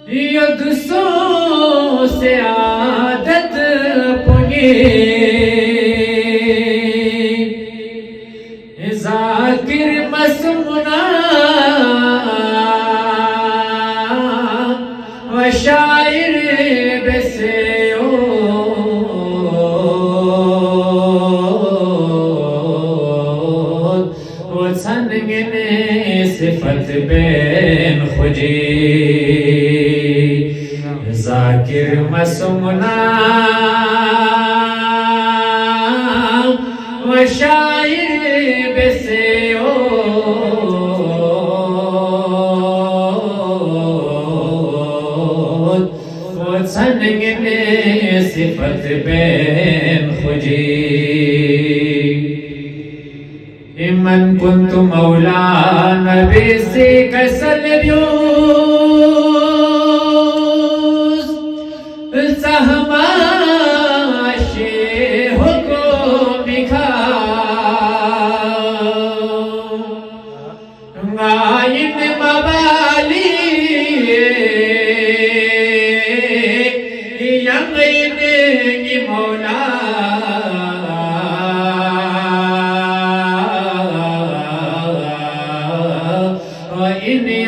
یدسوں سے عادت پنی ذاکر مسمنا و شاعر بسیو و سنگن صفت بین خجی ذاکر مسمنا و شاعر بسیو و سنگن صفت بین خجی من كنت مولانا بسيك سلبيوس سهماشي حكمك غاين مبالي يغيني مولا إني